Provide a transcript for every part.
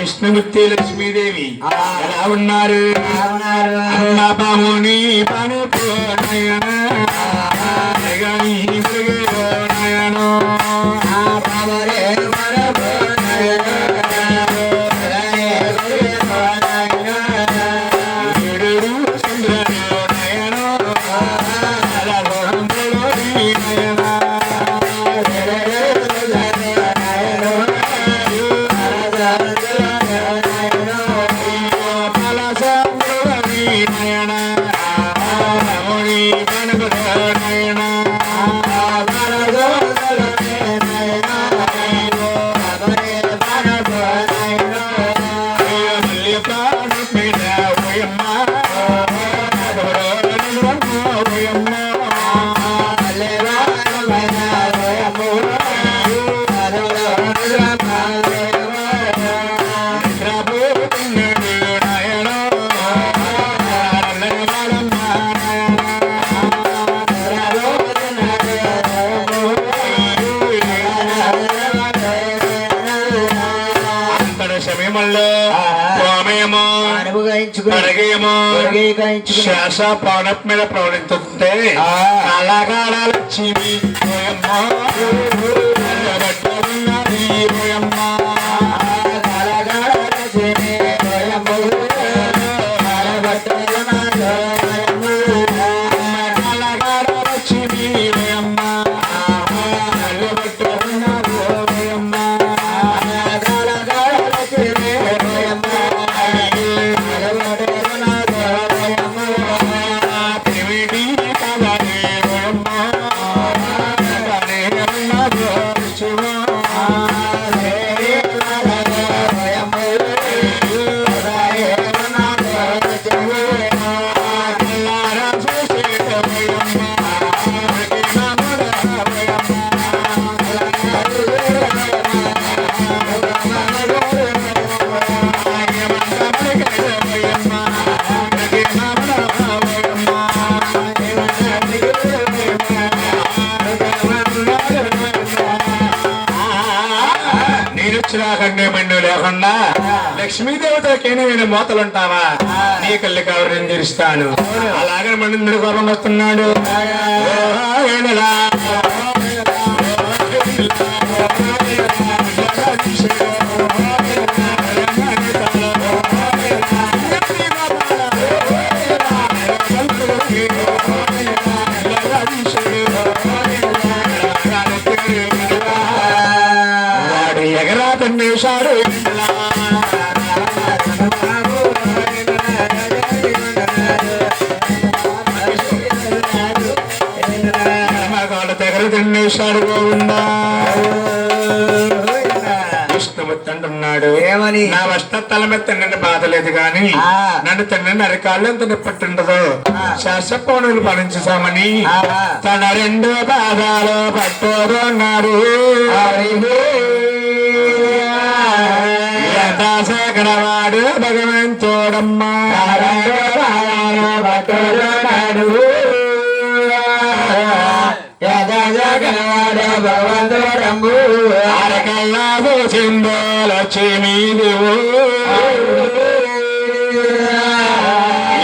విష్ణుమూర్తి లక్ష్మీదేవి ఎలా ఉన్నారు అన్న పాముని పనుకోనయన శ్వాస ప్రాణం మీద ప్రవహిస్తుంటే అలాగాడ లక్ష్మి లేకుండా లక్ష్మీదేవతకేనే నేను మోతలుంటావా నీ కళ్ళు కవర్ నేను తెరుస్తాను అలాగే మండి కోపం వస్తున్నాడు వాడు ఎగరా తన్నేశాడు విష్ణుమూర్తి అంటున్నాడు ఏమని నా వస్త తలమెత్త నిన్ను బాధలేదు గాని నన్ను తండ్రి నరకాళ్ళు ఎంత నిప్పట్టుండదో శాసపౌనులు పడించామని తన రెండు పాదాలు పట్టుకున్నాడు యథాశేఖరవాడు భగవంతుడమ్మా పట్టుకున్నాడు భగవంతుడమ్ము అరకల్లా పోసిందో లక్ష్మీ దేవు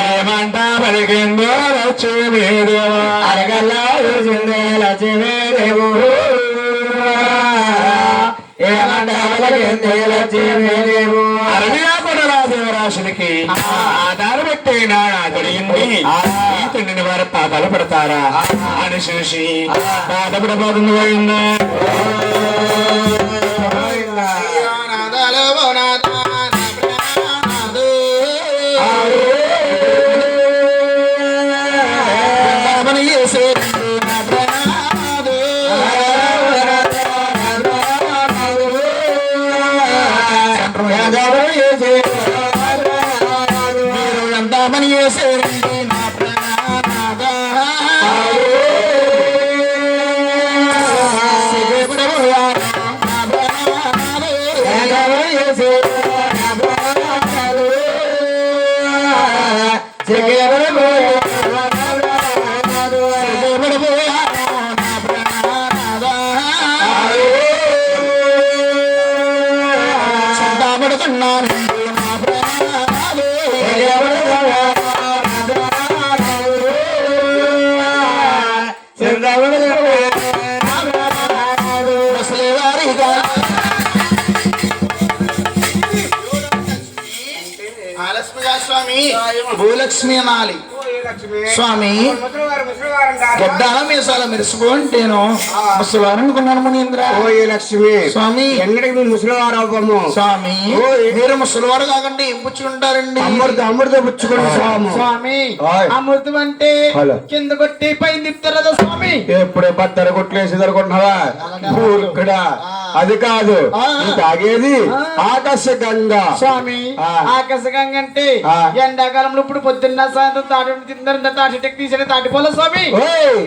ఏమంట పలికిందో లక్ష్మీ దేవు అరకల్లా పోసిందో లక్ష్మీ దేవు ఏమంట పలికిందో లక్ష్మీ దేవు దేవరాశునికి ఆధార పెట్టి జరిగింది ఈ తండ్రిని వారు పాదాలు పెడతారా అని చూసి బాధపడబోతుంది పోయిందా అడుగుతున్నానండి నా ప్రాణాలు. ముసలివారిగా స్వామి భూలక్ష్మి అనాలి స్వామి. గొడ్డాల మీసాల మెరుసుకోంటేను ముసలివారు అనుకున్నాను మునీంద్ర. ఓయే లక్ష్మి స్వామి ఎన్నడికి మీరు ముసలివారు అవ్వము స్వామి. మీరు ముసలివారు కాకండి ఏం పుచ్చుకుంటారండి? అమృత పుచ్చుకోండి స్వామి. స్వామి ఓయ్. అమృతం అంటే హలో. కింద కొట్టి పై తిప్పుతారు కదా స్వామి. ఎప్పుడే బద్దరు కొట్లేసి దొరుకుంటున్నావా ఇక్కడ? అది కాదు నువ్వు తాగేది ఆకాశ గంగా స్వామి. ఆ. ఆకాశగంగ అంటే ఆ. ఎండాకాలంలో ఇప్పుడు పొద్దున్న సాయంత్రం తాటి తిందరు తాటి టెక్ తీసాడు తాటిపోలే స్వామి. ఓయ్,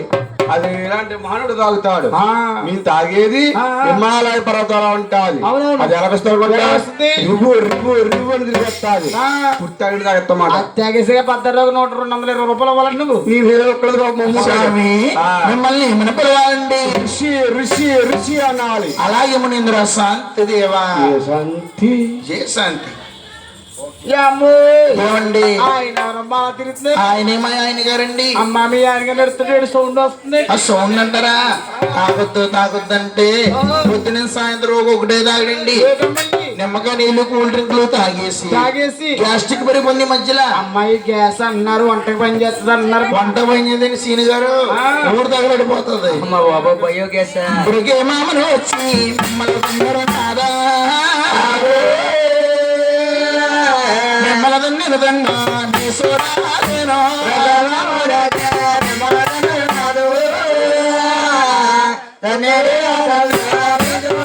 అది ఇలాంటి మహానుడు తాగుతాడు. ఆ. మీరు తాగేది ఆ. హిమాలయ పర్వతాలు ఉంటాది. అవునవును. అది ఎలా వస్తుంది? ఎలా వస్తుంది? రివ్వు రివ్వు రివ్వు అని తిరిగేస్తాది. ఆ. పుట్టాగి తాగుతామాట. అత్యాగేసిగా 100 రూపాయలు ఇవ్వాలండి నువ్వు. నీ మీద ఒక్కడు కోపం స్వామి ఆ. మిమ్మల్ని ఏమైనా పిలవాలండి? ఋషి ఋషి ఋషి అనాలి. అలాగే మునీంద్ర శాంతి దేవా. శాంతి జయ శాంతి. ఏమో ఏమండి ఆయన బాగా తిరుగుతుంది. ఆయన గారండి. అమ్మ మీ ఆయన నడుస్తుంటే సౌండ్ వస్తుంది. ఆ సౌండ్ అంటారా? తాగొద్దంటే పొద్దున సాయంత్రం ఒకటే తాగడండి. నిమ్మకాయ నీళ్లు కూల్ డ్రింక్లు తాగేసి గ్యాస్ట్రిక్ పడిపోయింది మధ్యలో. అమ్మాయి గ్యాస్ అన్నారు, వంటకి పని చేస్తుంది అన్నారు. వంట పని చేద్దని సీని గారు ఊరు తగలడిపోతుంది. అమ్మ బాబా బయోగ్యాస్ ఇప్పటికే మామను వచ్చి మిమ్మల్ని తిన్నారు కాదా? మిమ్మల్ని తిన్నారు